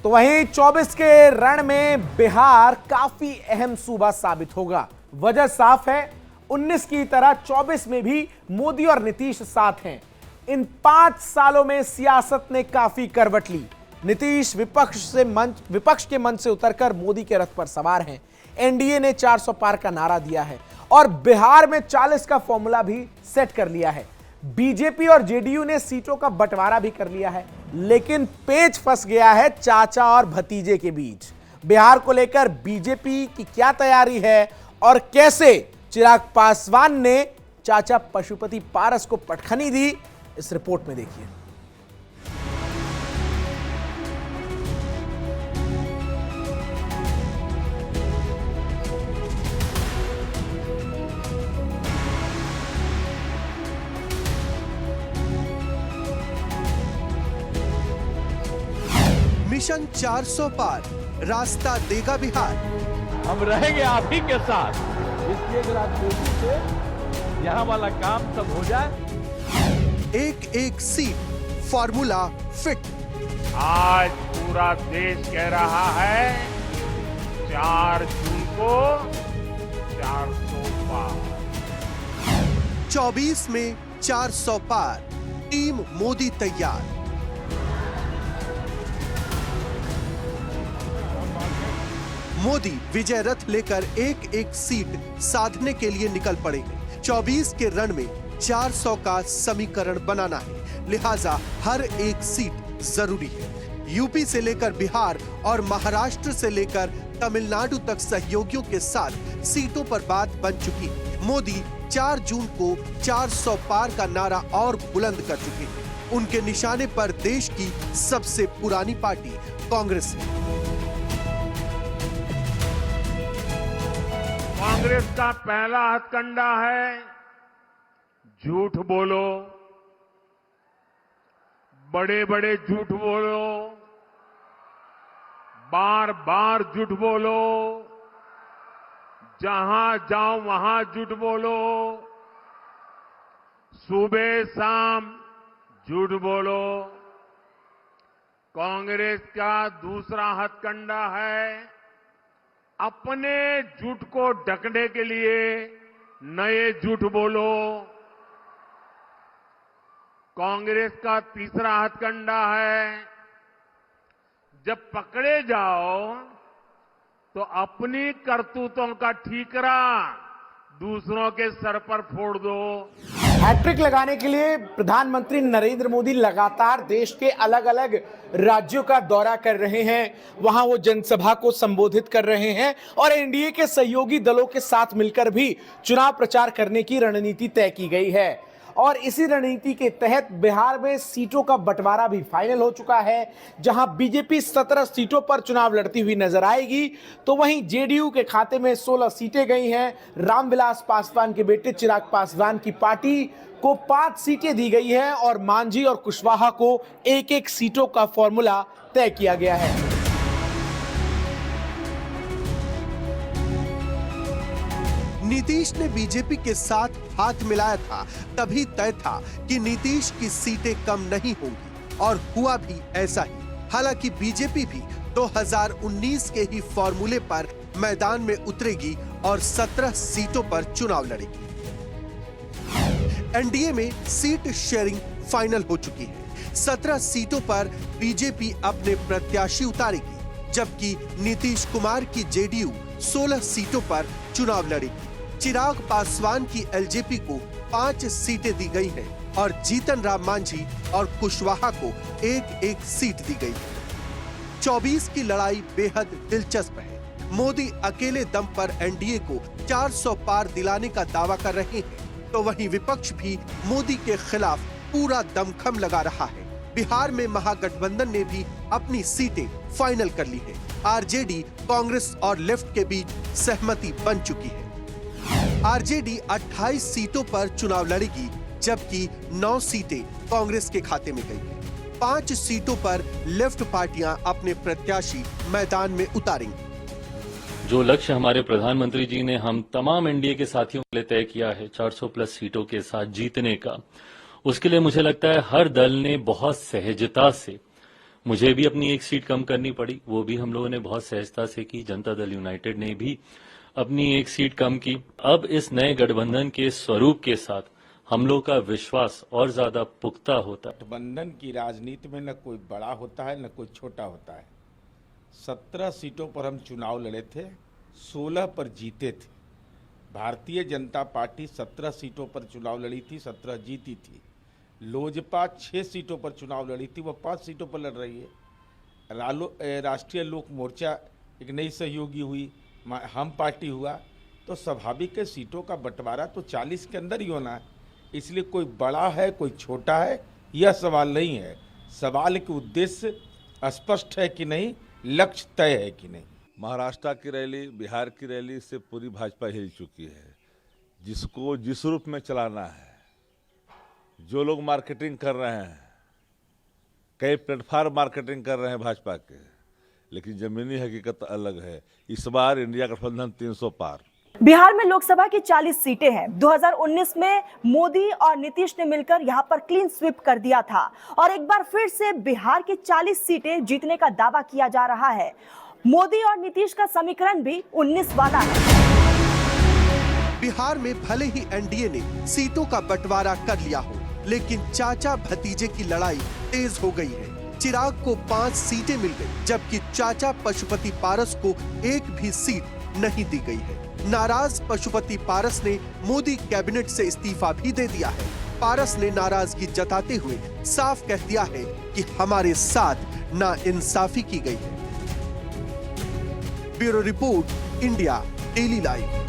तो वहीं 24 के रण में बिहार काफी अहम सूबा साबित होगा। वजह साफ है, 19 की तरह 24 में भी मोदी और नीतीश साथ हैं। इन 5 सालों में सियासत ने काफी करवट ली। नीतीश विपक्ष के मंच से उतरकर मोदी के रथ पर सवार हैं। एनडीए ने 400 पार का नारा दिया है और बिहार में 40 का फॉर्मूला भी सेट कर लिया है। बीजेपी और जेडीयू ने सीटों का बंटवारा भी कर लिया है, लेकिन पेच फंस गया है चाचा और भतीजे के बीच। बिहार को लेकर बीजेपी की क्या तैयारी है और कैसे चिराग पासवान ने चाचा पशुपति पारस को पटखनी दी, इस रिपोर्ट में देखिए। मिशन 400 पार, रास्ता देगा बिहार। हम रहेंगे आप ही के साथ, इसलिए अगर आप तेजी से यहाँ वाला काम सब हो जाए। एक एक सीट, फॉर्मूला फिट। आज पूरा देश कह रहा है 4 जून को 400 पार। 24 में 400 पार, टीम मोदी तैयार। मोदी विजय रथ लेकर एक एक सीट साधने के लिए निकल पड़े हैं। 24 के रण में 400 का समीकरण बनाना है, लिहाजा हर एक सीट जरूरी है। यूपी से लेकर बिहार और महाराष्ट्र से लेकर तमिलनाडु तक सहयोगियों के साथ सीटों पर बात बन चुकी है। मोदी 4 जून को 400 पार का नारा और बुलंद कर चुके हैं। उनके निशाने पर देश की सबसे पुरानी पार्टी कांग्रेस है। कांग्रेस का पहला हथकंडा है झूठ बोलो, बड़े बड़े झूठ बोलो, बार बार झूठ बोलो, जहां जाओ वहां झूठ बोलो, सुबह शाम झूठ बोलो। कांग्रेस का दूसरा हथकंडा है अपने झूठ को ढकने के लिए नए झूठ बोलो। कांग्रेस का तीसरा हथकंडा है जब पकड़े जाओ तो अपनी करतूतों का ठीकरा दूसरों के सर पर फोड़ दो। हैट्रिक लगाने के लिए प्रधानमंत्री नरेंद्र मोदी लगातार देश के अलग अलग राज्यों का दौरा कर रहे हैं। वहां वो जनसभा को संबोधित कर रहे हैं और एनडीए के सहयोगी दलों के साथ मिलकर भी चुनाव प्रचार करने की रणनीति तय की गई है। और इसी रणनीति के तहत बिहार में सीटों का बंटवारा भी फाइनल हो चुका है। जहां बीजेपी 17 सीटों पर चुनाव लड़ती हुई नजर आएगी, तो वहीं जेडीयू के खाते में 16 सीटें गई हैं। रामविलास पासवान के बेटे चिराग पासवान की पार्टी को 5 सीटें दी गई हैं और मांझी और कुशवाहा को एक एक सीटों का फॉर्मूला तय किया गया है। नीतीश ने बीजेपी के साथ हाथ मिलाया था, तभी तय था कि नीतीश की सीटें कम नहीं होंगी और हुआ भी ऐसा ही। हालांकि बीजेपी भी 2019 के ही फॉर्मूले पर मैदान में उतरेगी और 17 सीटों पर चुनाव लड़ेगी। एनडीए में सीट शेयरिंग फाइनल हो चुकी है। 17 सीटों पर बीजेपी अपने प्रत्याशी उतारेगी, जबकि नीतीश कुमार की जेडीयू 16 सीटों पर चुनाव लड़ेगी। चिराग पासवान की एलजेपी को 5 सीटें दी गई हैं और जीतन राम मांझी और कुशवाहा को एक एक सीट दी गई है। 24 की लड़ाई बेहद दिलचस्प है। मोदी अकेले दम पर एनडीए को 400 पार दिलाने का दावा कर रहे हैं, तो वहीं विपक्ष भी मोदी के खिलाफ पूरा दमखम लगा रहा है। बिहार में महागठबंधन ने भी अपनी सीटें फाइनल कर ली है। आरजेडी, कांग्रेस और लेफ्ट के बीच सहमति बन चुकी है। आरजेडी 28 सीटों पर चुनाव लड़ेगी, जबकि 9 सीटें कांग्रेस के खाते में गई हैं। 5 सीटों पर लेफ्ट पार्टियां अपने प्रत्याशी मैदान में उतारेंगी। जो लक्ष्य हमारे प्रधानमंत्री जी ने हम तमाम एनडीए के साथियों के लिए तय किया है 400 प्लस सीटों के साथ जीतने का, उसके लिए मुझे लगता है हर दल ने बहुत सहजता से मुझे भी अपनी एक सीट कम करनी पड़ी, वो भी हम लोगों ने बहुत सहजता से की। जनता दल यूनाइटेड ने भी अपनी एक सीट कम की। अब इस नए गठबंधन के स्वरूप के साथ हम लोग का विश्वास और ज्यादा पुख्ता होता है। गठबंधन की राजनीति में न कोई बड़ा होता है न कोई छोटा होता है। 17 सीटों पर हम चुनाव लड़े थे, 16 पर जीते थे। भारतीय जनता पार्टी 17 सीटों पर चुनाव लड़ी थी, 17 जीती थी। लोजपा 6 सीटों पर चुनाव लड़ी थी, वो 5 सीटों पर लड़ रही है। राष्ट्रीय लोक मोर्चा एक नई सहयोगी हुई, हम पार्टी हुआ, तो स्वाभाविक है सीटों का बंटवारा तो 40 के अंदर ही होना है। इसलिए कोई बड़ा है कोई छोटा है यह सवाल नहीं है। सवाल के उद्देश्य स्पष्ट है कि नहीं, लक्ष्य तय है कि नहीं। महाराष्ट्र की रैली, बिहार की रैली से पूरी भाजपा हिल चुकी है। जिसको जिस रूप में चलाना है, जो लोग मार्केटिंग कर रहे हैं, कई प्लेटफॉर्म मार्केटिंग कर रहे हैं भाजपा के, लेकिन जमीनी हकीकत अलग है। इस बार इंडिया गठबंधन 300 पार। बिहार में लोकसभा की 40 सीटें हैं। 2019 में मोदी और नीतीश ने मिलकर यहां पर क्लीन स्वीप कर दिया था और एक बार फिर से बिहार की 40 सीटें जीतने का दावा किया जा रहा है। मोदी और नीतीश का समीकरण भी 19 वाला है। बिहार में भले ही एनडीए ने सीटों का बंटवारा कर लिया हो, लेकिन चाचा भतीजे की लड़ाई तेज हो गई है। चिराग को 5 सीटें मिल गई, जबकि चाचा पशुपति पारस को एक भी सीट नहीं दी गई है। नाराज पशुपति पारस ने मोदी कैबिनेट से इस्तीफा भी दे दिया है। पारस ने नाराजगी जताते हुए साफ कह दिया है कि हमारे साथ नाइंसाफी की गई है। Bureau report, India daily live.